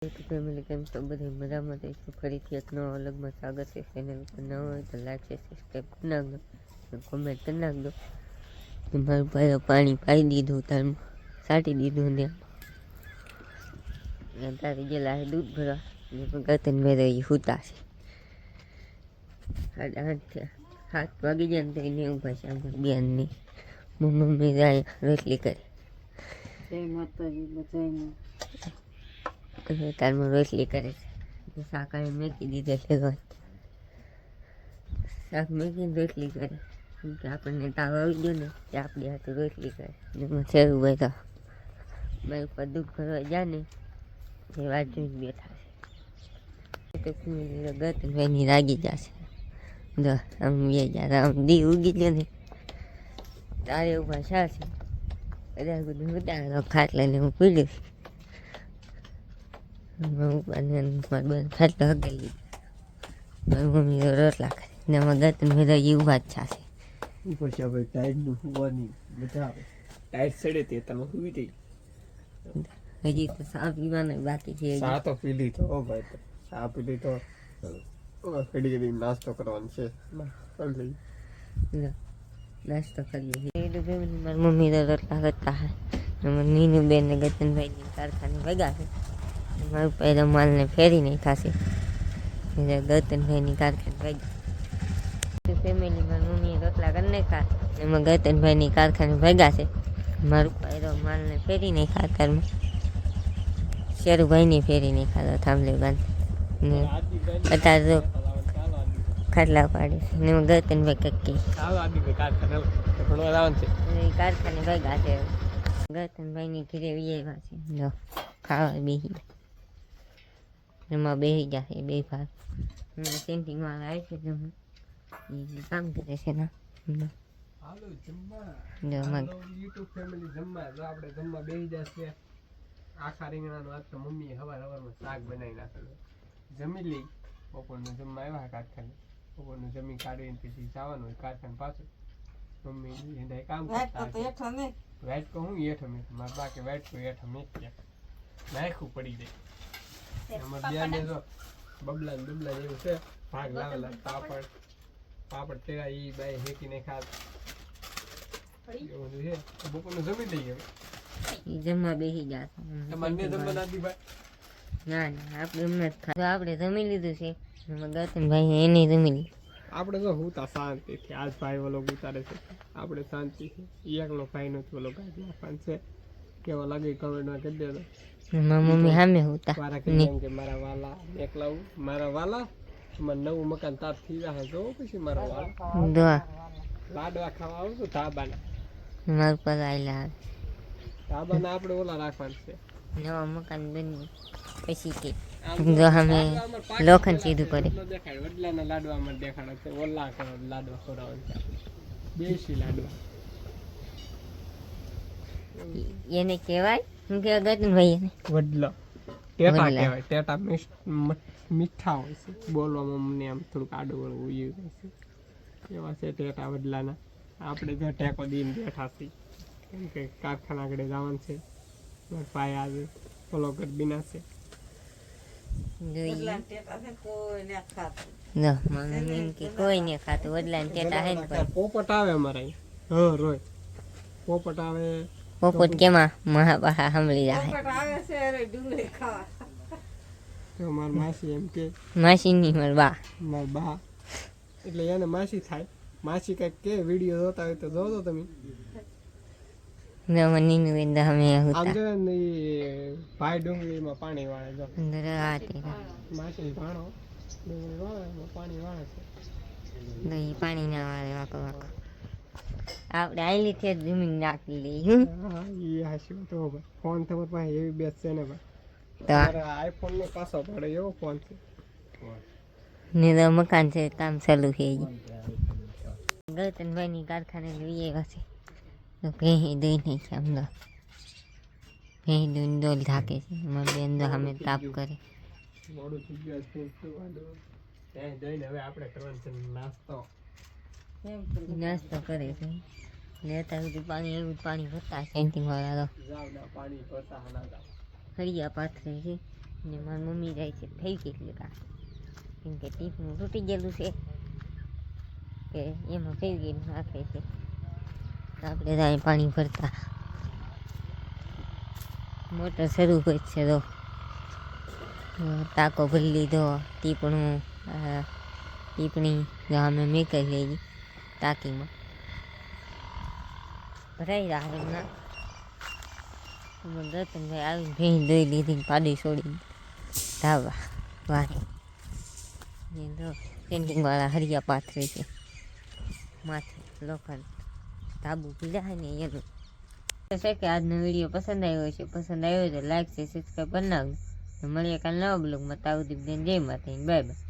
તો ફેમિલી કેમ છો બધી મજામાં તો ફરીથી એક નવો અલગમાં સ્વાગત છે. ચેનલ પર ન હોય તો લાઈક છે સબસ્ક્રાઈબ કરી નાખજો, કોમેન્ટ કરી નાખજો. મારું ભાઈ પાણી પાઈ દીધું, તારમાં સાટી દીધું ને તારી ગયેલા છે દૂધ ભરવા ને ગતન ભાઈ હુતા છે. 7 વાગી જાય ને તો એને ઊભા છે આમ બેનની મમ્મી જાય રોટલી કરી. જય માતાજી બધાને. તારમાં રોટલી કરે છે. શાક મેકી દીધે છે, શાક મેકીને રોટલી કરે કેમ કે આપણને તાવ આવી ગયો ને તે આપણી હાથે રોટલી કરે. એમાં શેરું ભાઈ તો ભાઈ ઉપર દૂધ ભરવા જાય ને એ વાત જોઈને બેઠા છે. તો ગતભાઈની રાગી જશે. આમ બે જાય આમ દી ઉગી ગયો ને તારે ઉભા શા છે બધા બધું ઉતારો ખાટલે ને હું પી લઈશ. ખાટલો હગેલી મારી મમ્મી રોટલા કરે ને એમાં ગતન બધા ઉભા જ છાશે. પછી આપણે ટાઈટનું હોવાની મજા આવે. ટાઈટ સડે તે તમે સુઈ જઈ. હજી તો સા પીવાના બાકી છે. સા તો પી લીધો હો ભાઈ, તો સા પી લીધો. ઘડી ઘડી નાસ્તો કરવાનો છે. નાસ્તો કરીએ. મારી મમ્મી તો રોટલા કરતા હોય. નીનુ બેન ને ગતનભાઈની કારખાને ભેગા છે. મારું પહેલો માલને ફેરી નહીં ખાશે ગતનભાઈની કારખાને ભેગા. ફેમિલીમાં મમ્મીએ રોટલા કરી નાખા એમાં ગતનભાઈની કારખાને ભેગા છે. મારું પહેલો માલને ફેરી નહીં ખાતરમાં શેરુભાઈને ફેરી નહીં ખાતો થાંભલે બાંધ ને અત્યારે તો ખાટલા પાડે છે ને એમાં ગતનભાઈ કક્કી કારખાને ભેગા છે. ગતનભાઈની ઘીરે વિયેવા છે ખાવા બેસી એમાં બેસી જશે બે ભાગ. સેન્ટિંગ વાળા આવે છે તો કામ કરે છે ને યુટ્યુબ ફેમિલી જમવા આપણે જમવા બેસી જશે. આખા રીંગણાનું આજ તો મમ્મીએ સવારમાં શાક બનાવી નાખેલું. જમી લઈ બપોરનું જમવા આવ્યા કારખાને. બપોરનું જમી કાઢીને પછી જવાનું હોય કારખાને પાછું. મમ્મી કામ કરતા વાઇટ કો હું હેઠો મેં મારા બા કે વાઇટ કો હેઠો મેં નાખવું પડી જાય. એમાં બે જો બબલા ને બબલા જેવું છે ભાગ લાવેલા. પાપડ તેરા ઈ બાય હેકીને ખાત એવું છે. બપોરનું જમી લઈએ જમવા બેસી જશે. તમારે જમવા નથી ભાઈ? ના ના આપણે એમને જ ખાધું. આપણે જમી લીધું છે. ગતનભાઈ એને જમી લીધું. આપણે તો હુતા શાંતિથી. આજ ભાઈ ઓલો ઉતારે છે, આપણે શાંતિથી. એકલો ભાઈ નથી ઓલો ગાડી નાખવાનું છે. કેવો લાગે કમેન્ટમાં કહી દેજો. મારા મમ્મી સામે હતા મારા કહી કે મારા વાલા એકલા મારા વાલા તમારે નવું મકાન તાર થઈ જશે જો પછી મારા વાલા દોવા લાડવા ખાવા આવું છું ધાબાના. મારું પર આવેલા ધાબાના આપણે ઓલા રાખવાનું છે નવા મકાન બન્યું પછી કે જો અમે લોખંડ સીધું કરે દેખાડ. વડલાના લાડવા અમારે દેખાડો છે. ઓલા કરો લાડવા ખવડાવવાનું છે. દેશી લાડવા એને કહેવાય શું કહેવાય ગતનભાઈ એને વડલો ટેટા કહેવાય. ટેટા મીઠા હોય છે. બોલવામાં મને આમ થોડુંક આડું વળવું હોય છે. એવા છે ટેટા વડલાના. આપણે જો ટેકો દઈને બેઠા છીએ કેમ કે કારખાના આગળ જવાનું છે. ભાઈ આજે ફોલો કરી બીના છે. કોઈ ને ખાતું વડલા ને ટેટા હે ને પોપટ આવે અમારા અહીં. હા રોય પોપટ આવે. પોપટ કેમાં મહાબાહા સાંભળી જાય તો મારી માસી એમ કે માસી ની માર બા મારા બા એટલે એને માસી થાય. માસી કઈક કે વિડીયો જોતા હોય તો જોજો તમે. નીનું બેન અમે આમ જો ને ભાઈ ડુંગળીમાં પાણી વાળે જો માસી ભાણો ડુંગળી વાળે એમાં પાણી વાળે છે. પાણી ના વાળે વાકો વાકો આપણે આઈલી થી જમીન નાખી લઈ. એ હાશું તો ભાઈ ફોન તમારી પાસે એવી બેસ છે ને ભાઈ. તો આઈફોન નો પાછો પડે એવો ફોન છે ને તો મકાન છે કામ ચાલુ છે. ગતનભાઈ ની કારખાને લઈ આવ્યા છે તો ભેહી દઈ નહીં છે અમદાવાદ. ભેહી દઈને ડોલ થાકે છે. અમારી બેન તો અમે તાપ કરે. મોડું થઈ ગયું ત્યાં જઈને હવે આપણે કરવાનું છે નાસ્તો. નાસ્તો કરે છે ને અત્યાર સુધી પાણી એવું પાણી ભરતા સેન્ટિંગ વાળા તો પાણી ભરતા હલા ફરિયા પાથરે છે ને મારી મમ્મી જાય છે થઈ કેટલી કા કેમ કે ટીપનું તૂટી ગયેલું છે કે એમાં ફેરવી નાખે છે આપણે ત્યાં પાણી ભરતા મોટર શરૂ હોય છે તો ટાંકો ભરી લીધો ટીપણી અમે મેકાઈ લઈ ટાંકીમાં ભરાઈ રહ્યા હમણાં રતનભાઈ આવીને ભેંસ દોઈ લીધી પાડી છોડીને ધાબા વારે પેન્ટિંગવાળા હરિયા પાથરે છે માથે લોખંડ ધાબુ પીડા છે ને એનું છે કે આજનો વિડીયો પસંદ આવ્યો છે પસંદ આવ્યો તો લાઈક છે સબસ્ક્રાઈબ કરી નાખજો મળીએ કાલ નવા બ્લોગમાં તાવ દીપ જય માતા બાય બાય.